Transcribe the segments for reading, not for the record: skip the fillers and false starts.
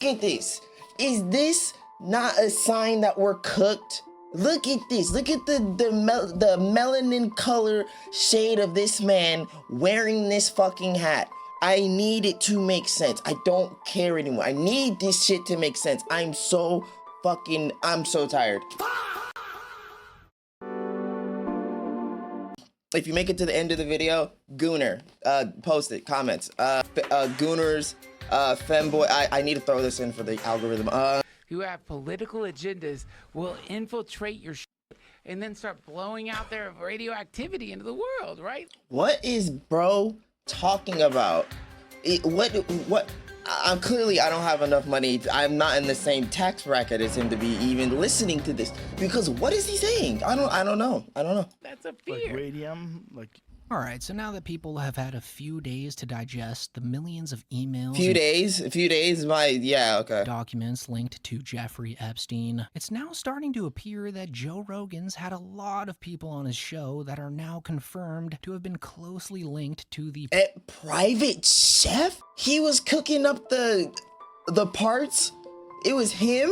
Look at this. Is this not a sign that we're cooked? Look at this. Look at the melanin color shade of this man wearing this fucking hat. I need it to make sense. I don't care anymore. I need this shit to make sense. I'm so tired. If you make it to the end of the video, Gooner, post it, comments. Gooners, Femboy, I need to throw this in for the algorithm. Who have political agendas will infiltrate your shit and then start blowing out their radioactivity into the world, right? What is bro talking about? I'm clearly, I don't have enough money. I'm not in the same tax bracket as him to be even listening to this, because what is he saying? I don't know. That's a fear. Like radium, like. All right, so now that people have had a few days to digest the millions of emails, okay. documents linked to Jeffrey Epstein, it's now starting to appear that Joe Rogan's had a lot of people on his show that are now confirmed to have been closely linked to the private chef. He was cooking up the parts. It was him.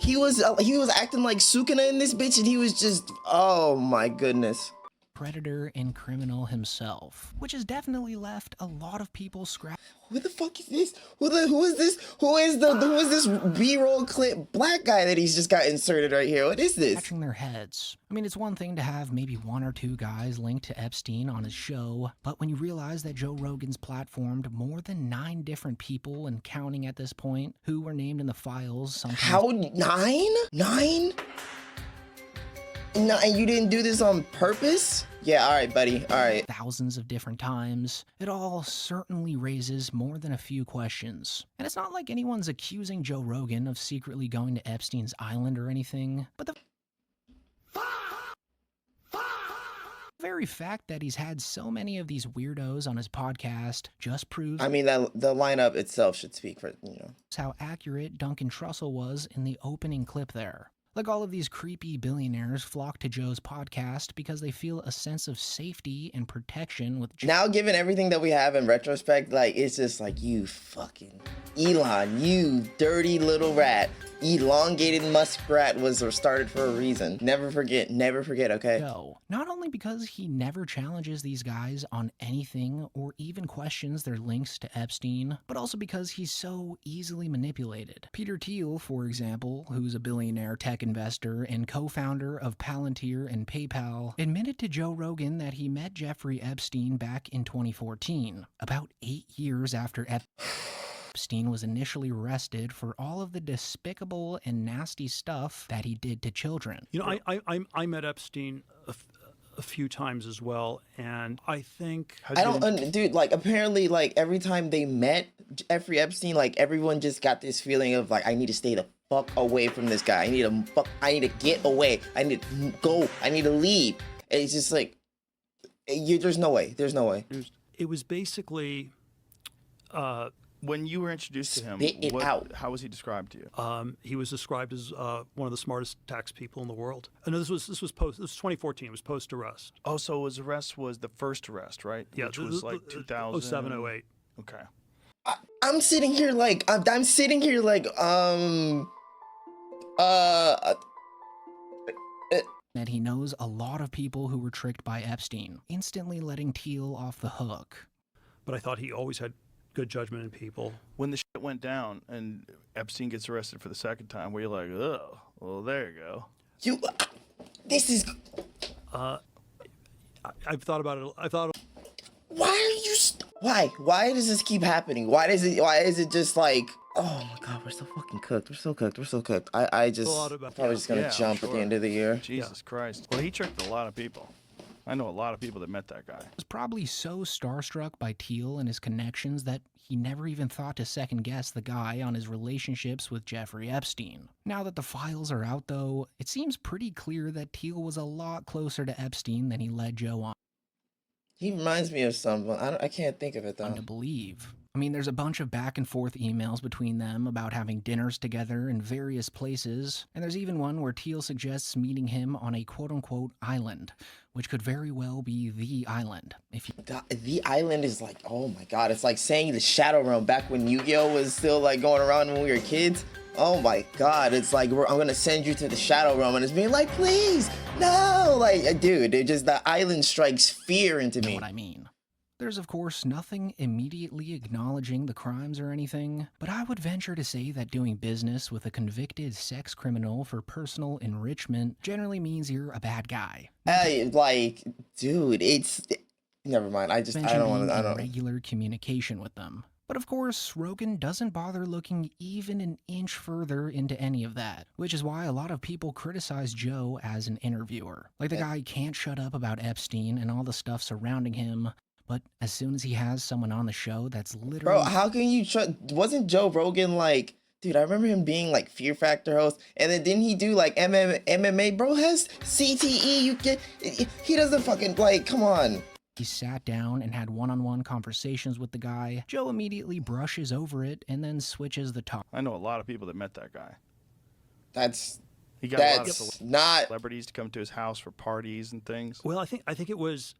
He was acting like Sukuna in this bitch, and he was just, oh my goodness. predator and criminal himself, which has definitely left a lot of people scratching. Who the fuck is this? Who is this? Who is this B-roll clip black guy that he's just got inserted right here? What is this? Scratching their heads. I mean, it's one thing to have maybe one or two guys linked to Epstein on his show, but when you realize that Joe Rogan's platformed more than 9 different people and counting at this point who were named in the files. How 9? 9? No, and you didn't do this on purpose? Yeah, all right, buddy, all right. Thousands of different times. It all certainly raises more than a few questions. And it's not like anyone's accusing Joe Rogan of secretly going to Epstein's island or anything, but the very fact that he's had so many of these weirdos on his podcast just proves, I mean, that the lineup itself should speak for, you know, how accurate Duncan Trussell was in the opening clip there. Like, all of these creepy billionaires flock to Joe's podcast because they feel a sense of safety and protection with Joe. Now, given everything that we have in retrospect, like, it's just like, you fucking Elon, you dirty little rat. Elongated muskrat was started for a reason. Never forget, okay? Joe. Not only because he never challenges these guys on anything or even questions their links to Epstein, but also because he's so easily manipulated. Peter Thiel, for example, who's a billionaire tech investor and co-founder of Palantir and PayPal, admitted to Joe Rogan that he met Jeffrey Epstein back in 2014, about 8 years after Epstein was initially arrested for all of the despicable and nasty stuff that he did to children. You know, I met Epstein a few times as well, and I think dude, like, apparently, like, every time they met Jeffrey Epstein, like, everyone just got this feeling of like, I need to stay the fuck away from this guy. I need to get away. I need to go. I need to leave. And it's just like, there's no way. It was basically. When you were introduced to him, how was he described to you? He was described as one of the smartest tax people in the world. No, this was 2014. It was post arrest. Oh, so his arrest was the first arrest, right? Yeah, which was like 2007, 08. Okay. I'm sitting here like that he knows a lot of people who were tricked by Epstein, instantly letting Thiel off the hook. But I thought he always had good judgment in people. When the shit went down and Epstein gets arrested for the second time, where you're like, oh, well, there you go. This is. I've thought about it. Why are you? Why does this keep happening? Why is it just like? Oh my God, we're so fucking cooked. We're so cooked. I just probably just gonna jump at the end of the year. Jesus Christ. Well, he tricked a lot of people. I know a lot of people that met that guy. Was probably so starstruck by Thiel and his connections that he never even thought to second guess the guy on his relationships with Jeffrey Epstein. Now that the files are out, though, it seems pretty clear that Thiel was a lot closer to Epstein than he led Joe on. He reminds me of someone. I can't think of it though. To believe. I mean, there's a bunch of back and forth emails between them about having dinners together in various places, and there's even one where Teal suggests meeting him on a quote-unquote island, which could very well be the island. If you The island is like, oh my god, it's like saying the Shadow Realm back when Yu-Gi-Oh was still like going around when we were kids. Oh my god, it's like I'm gonna send you to the Shadow Realm, and it's being like, please, no, like, dude, it just, the island strikes fear into me. what I mean. There's of course nothing immediately acknowledging the crimes or anything, but I would venture to say that doing business with a convicted sex criminal for personal enrichment generally means you're a bad guy. Like, dude, never mind. I don't want to. I don't. Regular communication with them. But of course, Rogan doesn't bother looking even an inch further into any of that, which is why a lot of people criticize Joe as an interviewer. Like, the guy can't shut up about Epstein and all the stuff surrounding him, but as soon as he has someone on the show that's literally... Bro, how can you trust? Wasn't Joe Rogan like... Dude, I remember him being like Fear Factor host, and then didn't he do like MMA? Bro has CTE. He doesn't fucking, like, come on. He sat down and had one-on-one conversations with the guy. Joe immediately brushes over it and then switches the topic. I know a lot of people that met that guy. He got a lot of celebrities to come to his house for parties and things. Well, I think it's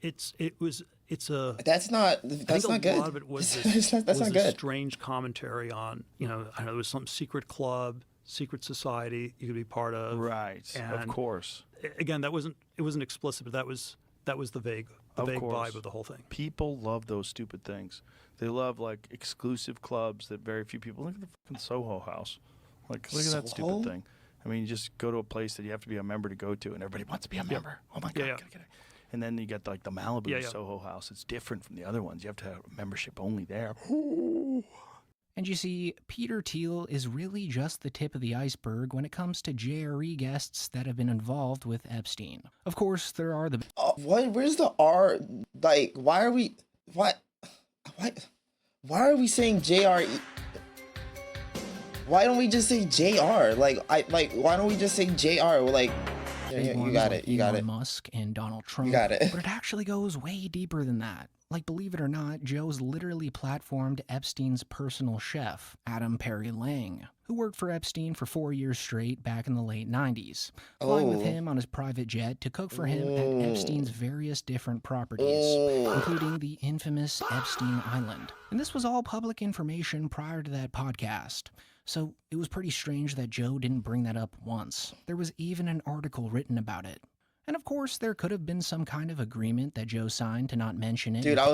That's not good. A lot of it was that's not good. Strange commentary on, I know there was some secret club, secret society you could be part of. Right, of course. Again, it wasn't explicit, but that was the vague vibe of the whole thing. People love those stupid things. They love like exclusive clubs that very few people. Look at the fucking Soho House. Like, look at that stupid thing. I mean, you just go to a place that you have to be a member to go to, and everybody wants to be a member. Oh my god, gotta get it. And then you got like the Malibu Soho House. It's different from the other ones. You have to have membership only there. And you see, Peter Thiel is really just the tip of the iceberg when it comes to JRE guests that have been involved with Epstein. Of course, there are the... Where's the R? Like, why are we saying JRE? Why don't we just say JR? Why don't we just say JR? Like, you got it. You got it. Musk and Donald Trump. You got it. But it actually goes way deeper than that. Like, believe it or not, Joe's literally platformed Epstein's personal chef, Adam Perry Lang, who worked for Epstein for 4 years straight back in the late 90s, flying with him on his private jet to cook for him at Epstein's various different properties, including the infamous Epstein Island. And this was all public information prior to that podcast. So it was pretty strange that Joe didn't bring that up once. There was even an article written about it. And of course, there could have been some kind of agreement that Joe signed to not mention it. Dude, I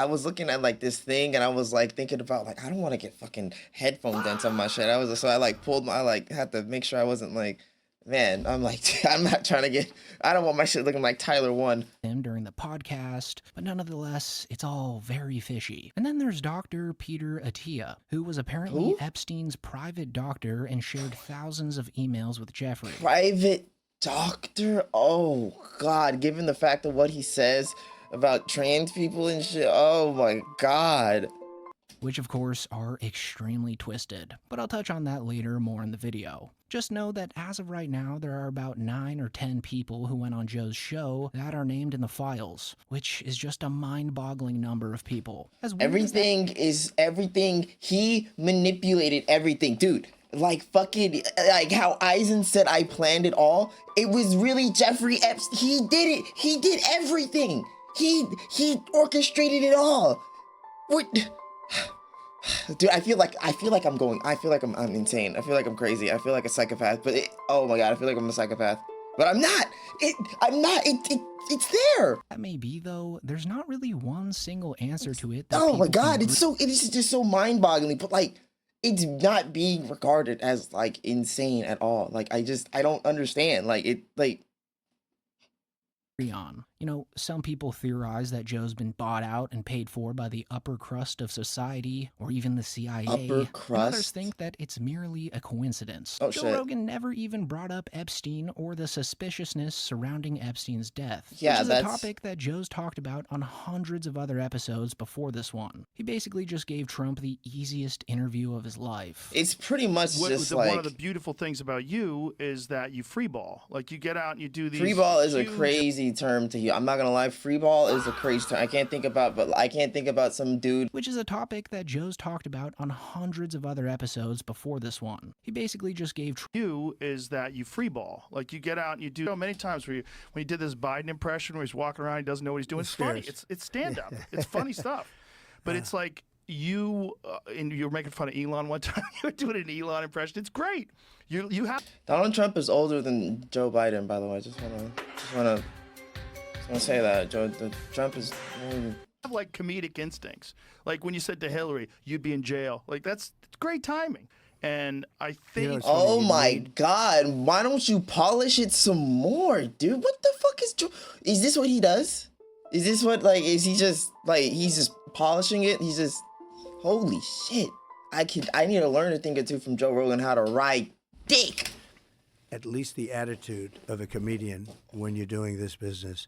was looking at like this thing, and I was like thinking about like, I don't want to get fucking headphone dents on my shit. I like pulled my, I like had to make sure I wasn't like, man, I'm like, I'm not trying to get, I don't want my shit looking like Tyler 1. Him during the podcast, but nonetheless, it's all very fishy. And then there's Dr. Peter Attia, who was apparently Epstein's private doctor and shared thousands of emails with Jeffery. Private doctor? Oh god, given the fact of what he says about trans people and shit, oh my god. Which of course are extremely twisted, but I'll touch on that later more in the video. Just know that as of right now, there are about 9 or 10 people who went on Joe's show that are named in the files, which is just a mind-boggling number of people. Everything, he manipulated everything, dude. Like fucking, like how Eisen said I planned it all. It was really Jeffrey Epstein. He did it. He did everything. He orchestrated it all. What? Dude, I feel like I'm insane. I feel like I'm crazy. I feel like a psychopath. But oh my god, I feel like I'm a psychopath. But I'm not. It's there. That may be though. There's not really one single answer to it. Oh my god, it is just so mind-boggling. But like, it's not being regarded as like insane at all. Like I don't understand. Like it like. On. You know, some people theorize that Joe's been bought out and paid for by the upper crust of society, or even the CIA. Upper crust? Others think that it's merely a coincidence. Oh, Joe shit. Rogan never even brought up Epstein or the suspiciousness surrounding Epstein's death, yeah, which is a topic that Joe's talked about on hundreds of other episodes before this one. He basically just gave Trump the easiest interview of his life. It's pretty much just like... One of the beautiful things about you is that you freeball. Like, you get out and you do these... Freeball is a crazy term to Yeah, I'm not gonna lie. Free ball is a crazy term. I can't think about some dude. Which is a topic that Joe's talked about on hundreds of other episodes before this one. He basically just gave You is that you free ball. Like you get out and you do many times when you did this Biden impression where he's walking around, he doesn't know what he's doing. It's funny. It's stand up. It's funny stuff. But it's like you and you were making fun of Elon one time. You were doing an Elon impression. It's great. You have Donald Trump is older than Joe Biden, by the way. Just wanna say that Trump is. have like comedic instincts. Like when you said to Hillary, "You'd be in jail." Like that's great timing. And I think. Oh my God! Why don't you polish it some more, dude? What the fuck is Joe? Is this what he does? Is this what is he just he's just polishing it? He's just holy shit! I need to learn a thing or two from Joe Rogan how to ride dick. At least the attitude of a comedian when you're doing this business.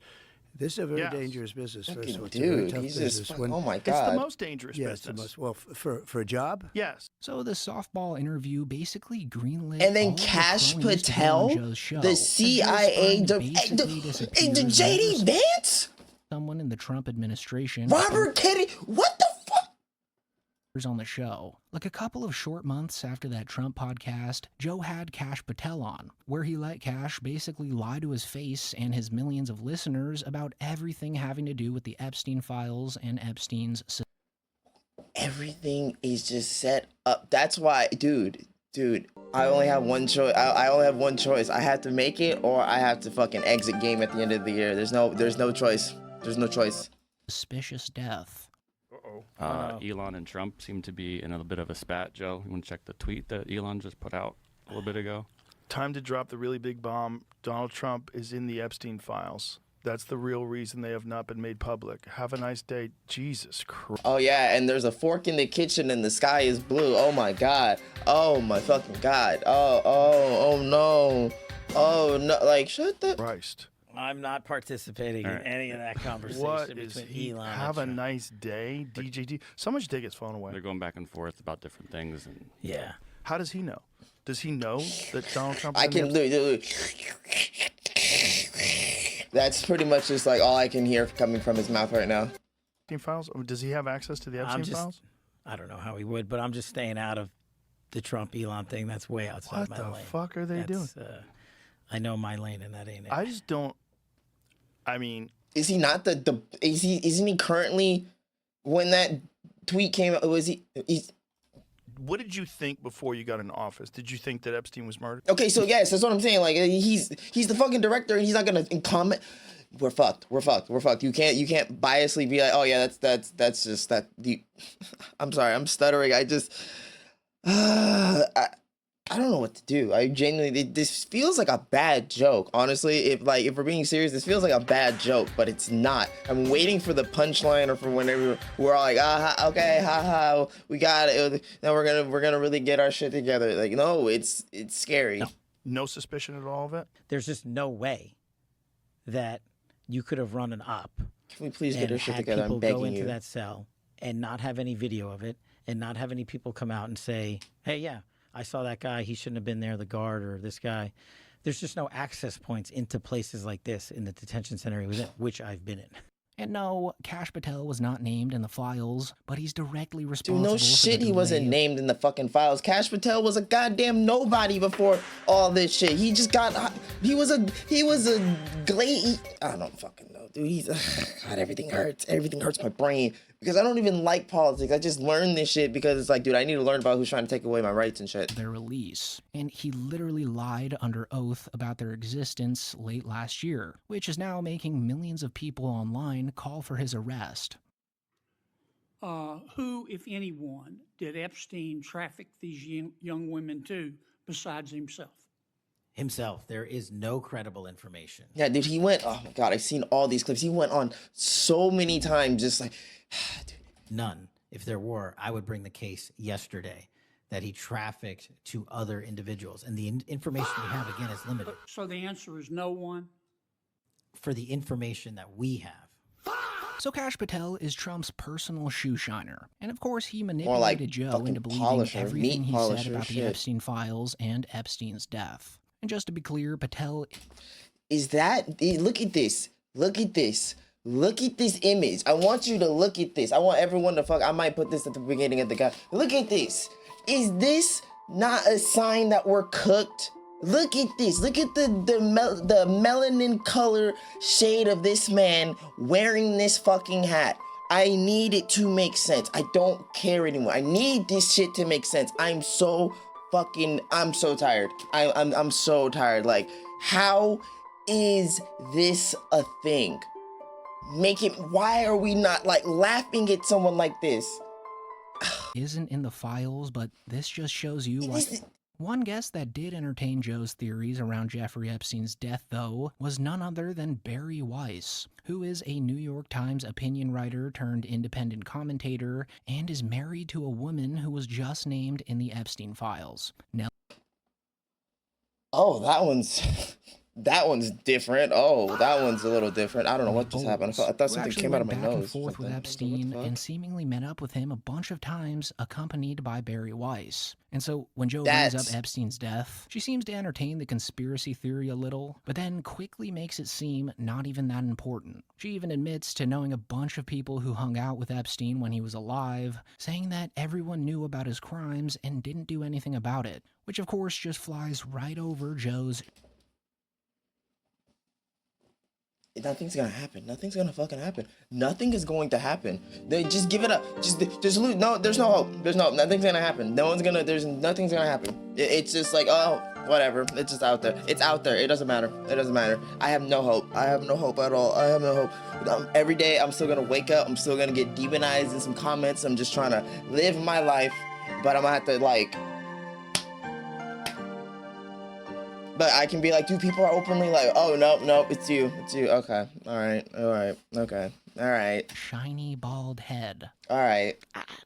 This is a very dangerous business. First of all, it's a very tough business. Oh my God! It's the most dangerous business. It's the most, for a job. Yes. So the softball interview basically greenlit. And then all the Cash cronies to go Patel, on Joe's show. the CIA, Basically JD Vance, someone in the Trump administration, Robert Kennedy. What the fuck? on the show. Like a couple of short months after that Trump podcast, Joe had Cash Patel on, where he let Cash basically lie to his face and his millions of listeners about everything having to do with the Epstein files and Epstein's. Everything is just set up. That's why, dude, I only have one choice. I only have one choice. I have to make it or I have to fucking exit game at the end of the year. There's no choice. There's no choice. Suspicious death. Elon and Trump seem to be in a bit of a spat, Joe. You want to check the tweet that Elon just put out a little bit ago? Time to drop the really big bomb. Donald Trump is in the Epstein files. That's the real reason they have not been made public. Have a nice day. Jesus Christ. Oh, yeah, and there's a fork in the kitchen and the sky is blue. Oh, my God. Oh, my fucking God. Oh, no. Oh, no. Like, shut the... Christ. I'm not participating in any of that conversation What between is he? Elon Have and a Trump. nice day, DJT. Someone should take his phone away. They're going back and forth about different things. And Yeah. How does he know? Does he know that Donald Trump? I can do. That's pretty much just like all I can hear coming from his mouth right now. Epstein files? Or does he have access to the Epstein files? I don't know how he would, but I'm just staying out of the Trump Elon thing. That's way outside my lane. What the fuck are they doing? I know my lane, and that ain't it. I just don't. I mean, is he not isn't he currently, when that tweet came out, what did you think before you got in office? Did you think that Epstein was murdered? Okay, so yes, that's what I'm saying. Like he's the fucking director and he's not gonna comment. We're fucked. You can't biasly be like, oh yeah, that's just that. I'm sorry, I'm stuttering. I don't know what to do. I genuinely, this feels like a bad joke. Honestly, if we're being serious, this feels like a bad joke, but it's not. I'm waiting for the punchline or for whenever we're all like, okay, haha, we got it. Now we're gonna really get our shit together. Like, no, it's scary. No suspicion at all of it? There's just no way that you could have run an op. Can we please get our shit had together? people I'm begging go into you. that cell and not have any video of it and not have any people come out and say, hey, yeah, I saw that guy. He shouldn't have been there, the guard or this guy. There's just no access points into places like this in the detention center he was in, which I've been in. And no, Cash Patel was not named in the files, but he's directly Dude, responsible no for shit, the he wasn't delay. named in the fucking files. Cash Patel was a goddamn nobody before all this shit. He just got, he was a glade. I don't fucking know, dude. God, everything hurts. Everything hurts my brain because I don't even like politics. I just learned this shit because it's like, dude, I need to learn about who's trying to take away my rights and shit. Their release. And he literally lied under oath about their existence late last year, which is now making millions of people online call for his arrest. Who, if anyone, did Epstein traffic these young women to besides himself? Himself. There is no credible information. Yeah, dude, he went, oh my God, I've seen all these clips. He went on so many times just like, dude. None. If there were, I would bring the case yesterday that he trafficked to other individuals. And the information we have, again, is limited. So the answer is no one? For the information that we have. So Cash Patel is Trump's personal shoe shiner. And of course, he More like manipulated Joe fucking into believing polisher, everything meat he polisher said about the shit. Epstein files and Epstein's death. And just to be clear, Patel... Is that, look at this. Look at this. Look at this image. I want you to look at this. I want everyone to I might put this at the beginning of the guy. Look at this. Is this not a sign that we're cooked? Look at this. Look at the melanin color shade of this man wearing this fucking hat. I need it to make sense. I don't care anymore. I need this shit to make sense. I'm so tired. I'm so tired. Like, how is this a thing? Why are we not like laughing at someone like this? Isn't in the files, but this just shows you why. One guest that did entertain Joe's theories around Jeffrey Epstein's death, though, was none other than Barry Weiss, who is a New York Times opinion writer turned independent commentator and is married to a woman who was just named in the Epstein files. Now, oh, that one's different. Oh, that one's a little different. I don't know what just happened. I thought something came out of my nose. Back and forth with Epstein and seemingly met up with him a bunch of times, accompanied by Barry Weiss. And so when Joe brings up Epstein's death, she seems to entertain the conspiracy theory a little, but then quickly makes it seem not even that important. She even admits to knowing a bunch of people who hung out with Epstein when he was alive, saying that everyone knew about his crimes and didn't do anything about it, which of course just flies right over Joe's. Nothing's gonna happen. Nothing's gonna fucking happen. Nothing is going to happen. They just give it up. Just lose. No, there's no hope. Nothing's gonna happen. Nothing's gonna happen. It's just like, oh, whatever. It's just out there. It's out there. It doesn't matter. It doesn't matter. I have no hope. I have no hope at all. I have no hope. Every day I'm still gonna wake up. I'm still gonna get demonized in some comments. I'm just trying to live my life, but I'm gonna have to like. But I can be like, dude, people are openly like, oh, no, it's you. Okay. All right. Okay. All right. Shiny bald head. All right.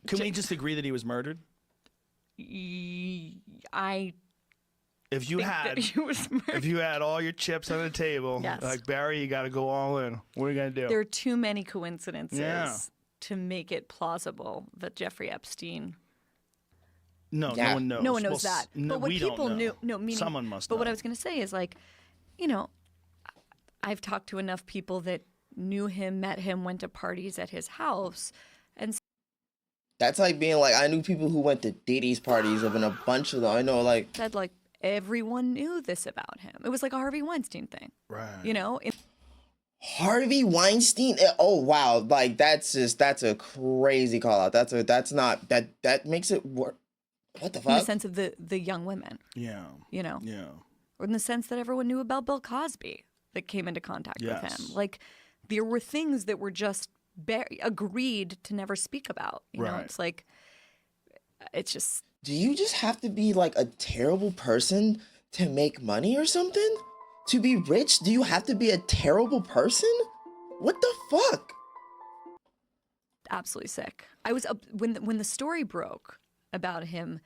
Can we just agree that he was murdered? He If you had all your chips on the table, yes. Like Barry, you got to go all in. What are you going to do? There are too many coincidences to make it plausible that Jeffrey Epstein. No one knows. No one knows that. No, but what we people don't know. knew, meaning, someone must But know. what I was going to say is like, I've talked to enough people that knew him, met him, went to parties at his house, and that's like being like, I knew people who went to Diddy's parties, and a bunch of them. I know, like said like everyone knew this about him. It was like a Harvey Weinstein thing, right? Harvey Weinstein. Oh wow, like that's a crazy call out. That makes it work. What the fuck? In the sense of the young women. Yeah. Yeah. Or in the sense that everyone knew about Bill Cosby that came into contact with him. Like, there were things that were just agreed to never speak about. You know, it's like, it's just. Do you just have to be like a terrible person to make money or something? To be rich, do you have to be a terrible person? What the fuck? Absolutely sick. I was when the story broke about him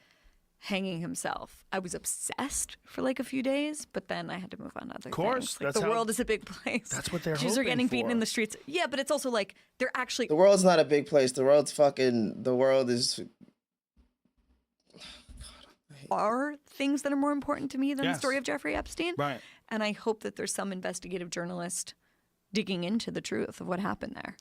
hanging himself, I was obsessed for like a few days, but then I had to move on to other things. Of course, like, the world is a big place. That's what they're Jews hoping are getting for. beaten in the streets. Yeah, but it's also like they're actually. The world's not a big place. The world is. Are things that are more important to me than the story of Jeffrey Epstein. Right. And I hope that there's some investigative journalist digging into the truth of what happened there.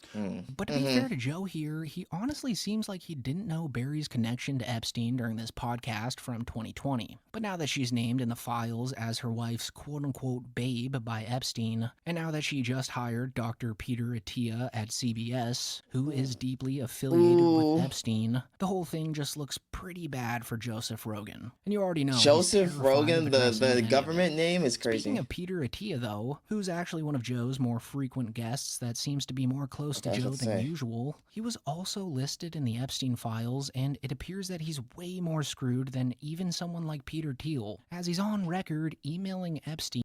But to be fair to Joe here, he honestly seems like he didn't know Barry's connection to Epstein during this podcast from 2020. But now that she's named in the files as her wife's quote-unquote babe by Epstein, and now that she just hired Dr. Peter Attia at CBS, who is deeply affiliated with Epstein, the whole thing just looks pretty bad for Joseph Rogan. And you already know Joseph Rogan, the government name is crazy. Speaking of Peter Attia, though, who's actually one of Joe's more frequent guests that seems to be more close to Joe than usual, he was also listed in the Epstein files, and it appears that he's way more screwed than even someone like Peter Thiel, as he's on record emailing Epstein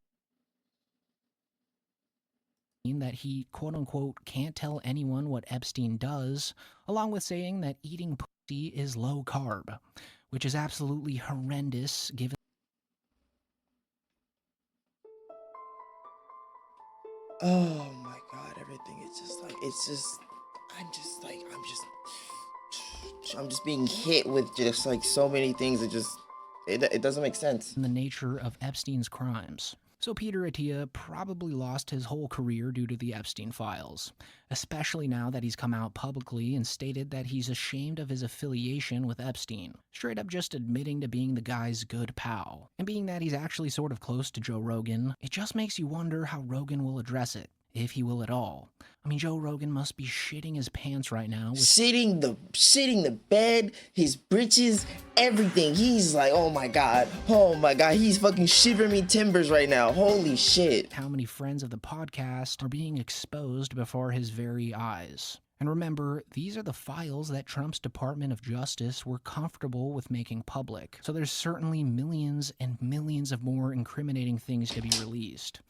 that he quote-unquote can't tell anyone what Epstein does, along with saying that eating pussy is low carb, which is absolutely horrendous given. Oh my God, everything is just like, I'm just being hit with just like so many things that it doesn't make sense. The nature of Epstein's crimes. So Peter Attia probably lost his whole career due to the Epstein files, especially now that he's come out publicly and stated that he's ashamed of his affiliation with Epstein, straight up just admitting to being the guy's good pal. And being that he's actually sort of close to Joe Rogan, it just makes you wonder how Rogan will address it, if he will at all. I mean, Joe Rogan must be shitting his pants right now. Shitting the bed, his britches, everything. He's like, oh my god, he's fucking shivering me timbers right now. Holy shit. How many friends of the podcast are being exposed before his very eyes. And remember, these are the files that Trump's Department of Justice were comfortable with making public. So there's certainly millions and millions of more incriminating things to be released.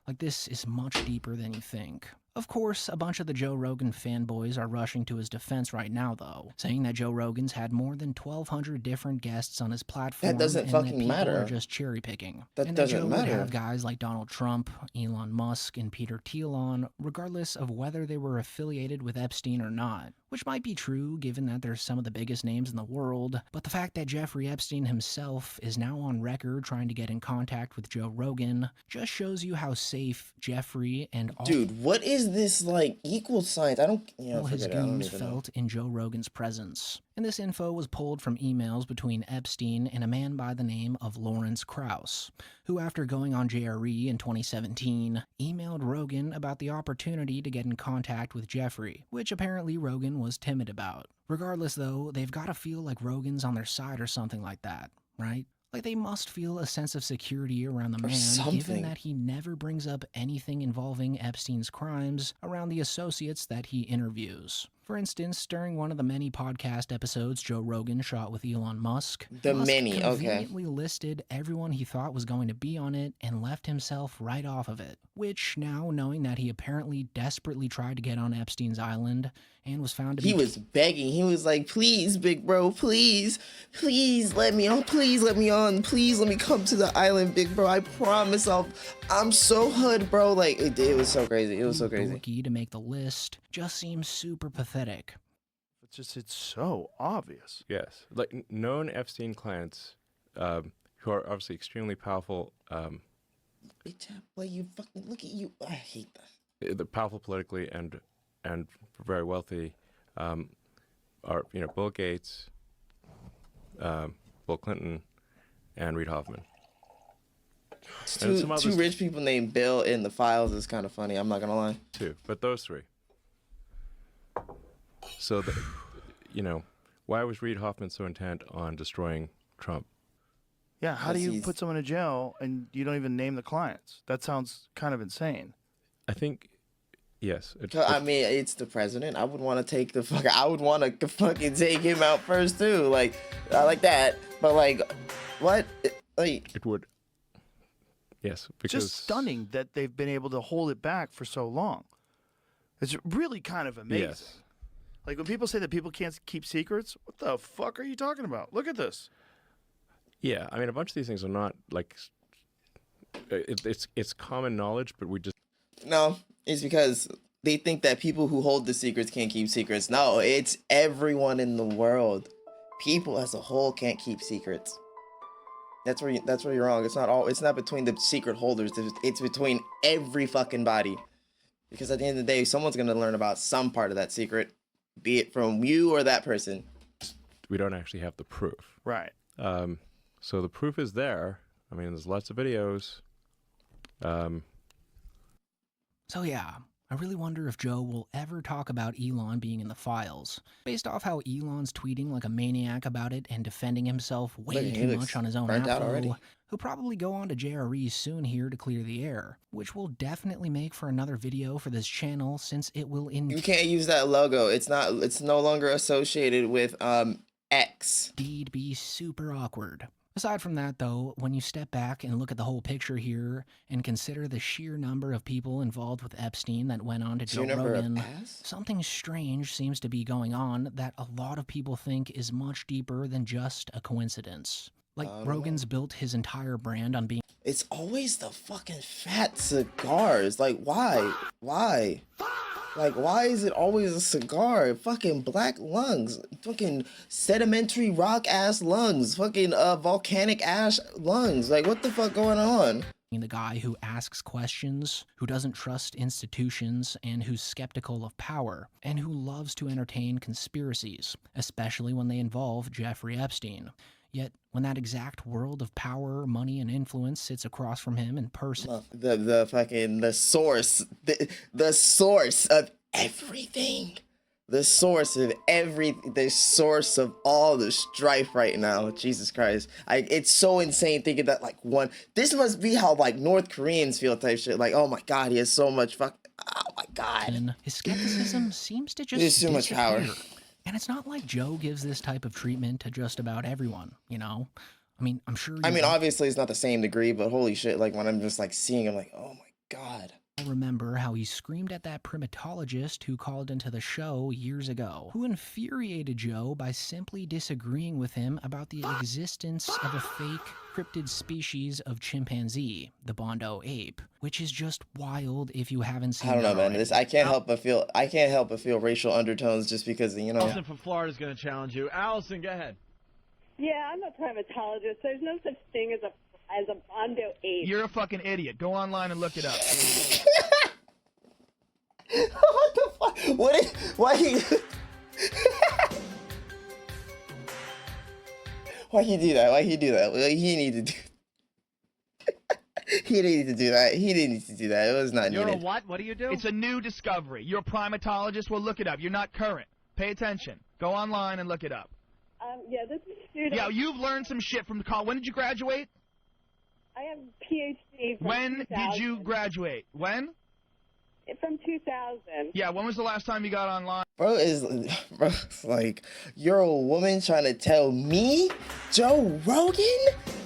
Like, this is much deeper than you think. Of course, a bunch of the Joe Rogan fanboys are rushing to his defense right now, though, saying that Joe Rogan's had more than 1,200 different guests on his platform. That doesn't and fucking that matter. People are just cherry picking. That doesn't Joe matter. would have guys like Donald Trump, Elon Musk, and Peter Thiel on, regardless of whether they were affiliated with Epstein or not. Which might be true, given that they're some of the biggest names in the world, but the fact that Jeffrey Epstein himself is now on record trying to get in contact with Joe Rogan just shows you how safe Jeffrey and all— Dude, what is this, like, equal signs? I don't, his forget it. I don't goons even know. felt in Joe Rogan's presence. And this info was pulled from emails between Epstein and a man by the name of Lawrence Krauss, who, after going on JRE in 2017, emailed Rogan about the opportunity to get in contact with Jeffrey, which apparently Rogan was timid about. Regardless, though, they've got to feel like Rogan's on their side or something like that, right? Like, they must feel a sense of security around the man, given that he never brings up anything involving Epstein's crimes around the associates that he interviews. For instance, during one of the many podcast episodes Joe Rogan shot with Elon Musk, Musk conveniently listed everyone he thought was going to be on it and left himself right off of it. Which, now knowing that he apparently desperately tried to get on Epstein's island and was found to be— He was begging. He was like, please, big bro, please let me on, please let me on, please let me come to the island, big bro. I promise I'm so hood, bro. Like, it was so crazy. It was so crazy. To make the list just seems super pathetic. It's so obvious. Yes, like known Epstein clients, who are obviously extremely powerful. Bitch, boy, you fucking look at you. I hate that. They're powerful politically and very wealthy. Are Bill Gates, Bill Clinton, and Reid Hoffman. Two rich people named Bill in the files is kind of funny. I'm not gonna lie. Two, but those three. So, why was Reid Hoffman so intent on destroying Trump? Yeah, how do you put someone in jail and you don't even name the clients? That sounds kind of insane. I think, yes. I mean, it's the president. I would want to take I would want to fucking take him out first too. Like, I like that, but like, what? Like, it would. Yes, because just stunning that they've been able to hold it back for so long. It's really kind of amazing. Yes. Like when people say that people can't keep secrets, what the fuck are you talking about? Look at this. Yeah, I mean, a bunch of these things are not like it's common knowledge, but we just no. It's because they think that people who hold the secrets can't keep secrets. No, it's everyone in the world. People as a whole can't keep secrets. That's where you're wrong. It's not between the secret holders. It's between every fucking body. Because at the end of the day, someone's gonna learn about some part of that secret, be it from you or that person. We don't actually have the proof. Right. So the proof is there. I mean, there's lots of videos. So yeah, I really wonder if Joe will ever talk about Elon being in the files. Based off how Elon's tweeting like a maniac about it and defending himself way too much on his own info, he'll probably go on to JRE soon here to clear the air, which will definitely make for another video for this channel since it will You can't use that logo. It's no longer associated with X. Indeed be super awkward. Aside from that, though, when you step back and look at the whole picture here and consider the sheer number of people involved with Epstein that went on to Joe Rogan, something strange seems to be going on that a lot of people think is much deeper than just a coincidence. Like, Rogan's built his entire brand on being— It's always the fucking fat cigars. Like, why? Why? Like, why is it always a cigar? Fucking black lungs. Fucking sedimentary rock ass lungs. Fucking volcanic ash lungs. Like, what the fuck going on? The guy who asks questions, who doesn't trust institutions, and who's skeptical of power, and who loves to entertain conspiracies, especially when they involve Jeffrey Epstein. Yet, when that exact world of power, money, and influence sits across from him in person... The source of everything. The source of all the strife right now. Jesus Christ. It's so insane thinking that, like, this must be how, like, North Koreans feel type shit. Like, oh my God, he has so much oh my God. His skepticism seems to just There's too much power. And it's not like Joe gives this type of treatment to just about everyone, you know? I mean, I'm sure... obviously it's not the same degree, but holy shit, like, when I'm just, like, seeing him, like, oh my God. I remember how he screamed at that primatologist who called into the show years ago, who infuriated Joe by simply disagreeing with him about the existence of a fake cryptid species of chimpanzee, the Bondo ape, which is just wild if you haven't seen it. I don't know, man. I can't help but feel racial undertones just because, you know. Allison from Florida is going to challenge you. Allison, go ahead. Yeah, I'm a primatologist. There's no such thing as a Bondo ape. You're a fucking idiot. Go online and look it up. What the fuck? Why he do that? Why he do that? He needed to he needed to do that. He didn't need to do that. It was not needed. You're a what? What do you do? It's a new discovery. You're a primatologist. Well, look it up. You're not current. Pay attention. Go online and look it up. Yeah, this is student. Yeah, you've learned some shit from the college. When did you graduate? I have a PhD from When 2000. did you graduate? When? From 2000. Yeah, when was the last time you got online? Bro, it's like, you're a woman trying to tell me, Joe Rogan?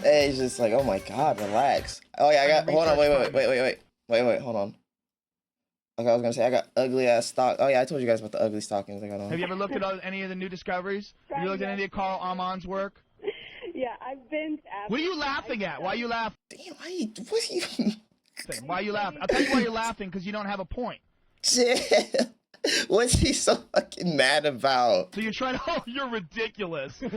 And it's just like, oh my God, relax. Oh yeah, hold on, wait, hold on. Okay, I was gonna say, I got ugly ass stock. Oh yeah, I told you guys about the ugly stockings. Have you ever looked at any of the new discoveries? Have you looked at any of Carl Amon's work? Yeah, I've been to Africa. What are you laughing at? Why are you laughing? Damn, why are you laughing? I'll tell you why you're laughing, because you don't have a point. What's he so fucking mad about? So you're trying to, oh, you're ridiculous. I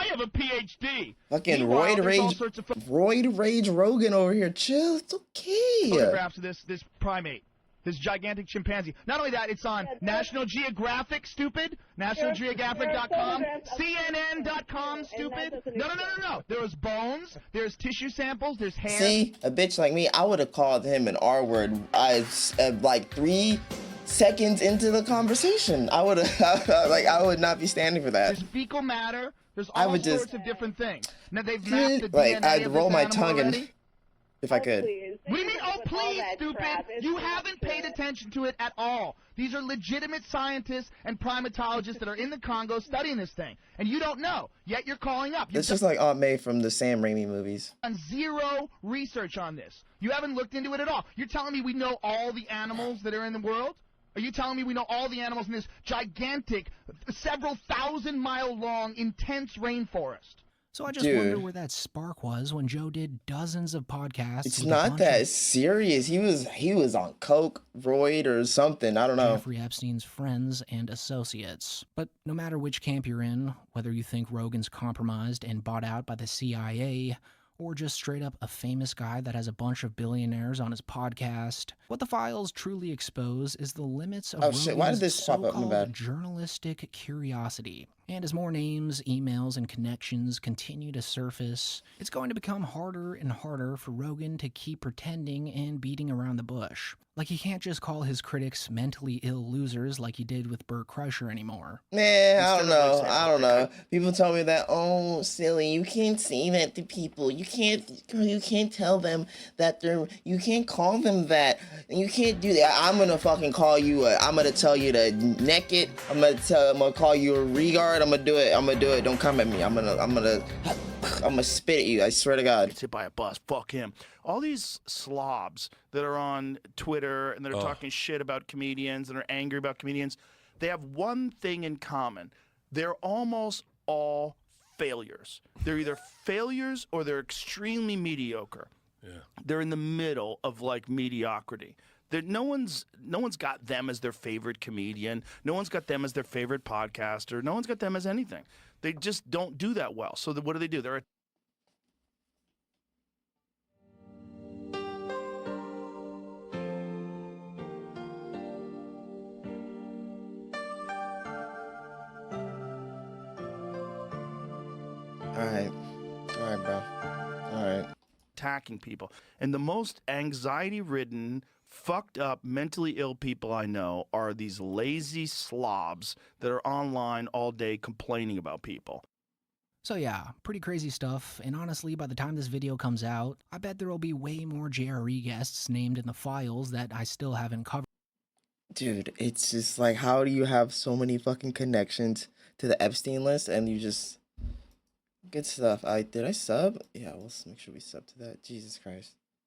have a PhD. Fucking Meanwhile, roid rage Rogan over here. Chill, it's okay. Photographs of this primate. This gigantic chimpanzee. Not only that, it's on National Geographic, stupid. NationalGeographic.com. CNN.com, stupid. No. There's bones. There's tissue samples. There's hair. See, a bitch like me, I would have called him an R-word like 3 seconds into the conversation. I would not be standing for that. There's fecal matter. There's all sorts of different things. Now they've mapped the DNA I'd roll my tongue already. if I could. What do you mean, oh, please, stupid? You haven't paid attention to it at all. These are legitimate scientists and primatologists that are in the Congo studying this thing, and you don't know, yet you're calling up. It's just like Aunt May from the Sam Raimi movies. Done zero research on this. You haven't looked into it at all. You're telling me we know all the animals that are in the world? Are you telling me we know all the animals in this gigantic, several thousand-mile-long, intense rainforest? So I just wonder where that spark was when Joe did dozens of podcasts. It's not that serious. He was on coke, roid, or something. I don't know. Jeffrey Epstein's friends and associates. But no matter which camp you're in, whether you think Rogan's compromised and bought out by the CIA, or just straight up a famous guy that has a bunch of billionaires on his podcast, what the files truly expose is the limits of Rogan's so-called journalistic curiosity. And as more names, emails, and connections continue to surface, it's going to become harder and harder for Rogan to keep pretending and beating around the bush. Like, he can't just call his critics mentally ill losers like he did with Bert Kreischer anymore. Man, I don't know. People tell me that, oh, silly, you can't say that to people. You can't tell them that you can't call them that. You can't do that. I'm gonna fucking call you I'm gonna tell you to neck it. I'm gonna call you a regard. I'm gonna do it. Don't come at me. I'm gonna spit at you. I swear to God. Gets hit by a bus. Fuck him. All these slobs that are on Twitter and that are talking shit about comedians and are angry about comedians, they have one thing in common. They're almost all failures. They're either failures or they're extremely mediocre. Yeah. They're in the middle of like mediocrity. No one's got them as their favorite comedian. No one's got them as their favorite podcaster. No one's got them as anything. They just don't do that well. So what do? They're attacking people. And the most anxiety-ridden, fucked up, mentally ill people I know are these lazy slobs that are online all day complaining about people. So yeah, pretty crazy stuff, and honestly, by the time this video comes out, I bet there will be way more JRE guests named in the files that I still haven't covered. Dude, it's just like, how do you have so many fucking connections to the Epstein list and you just... Good stuff. Did I sub? Yeah, let's make sure we sub to that. Jesus Christ.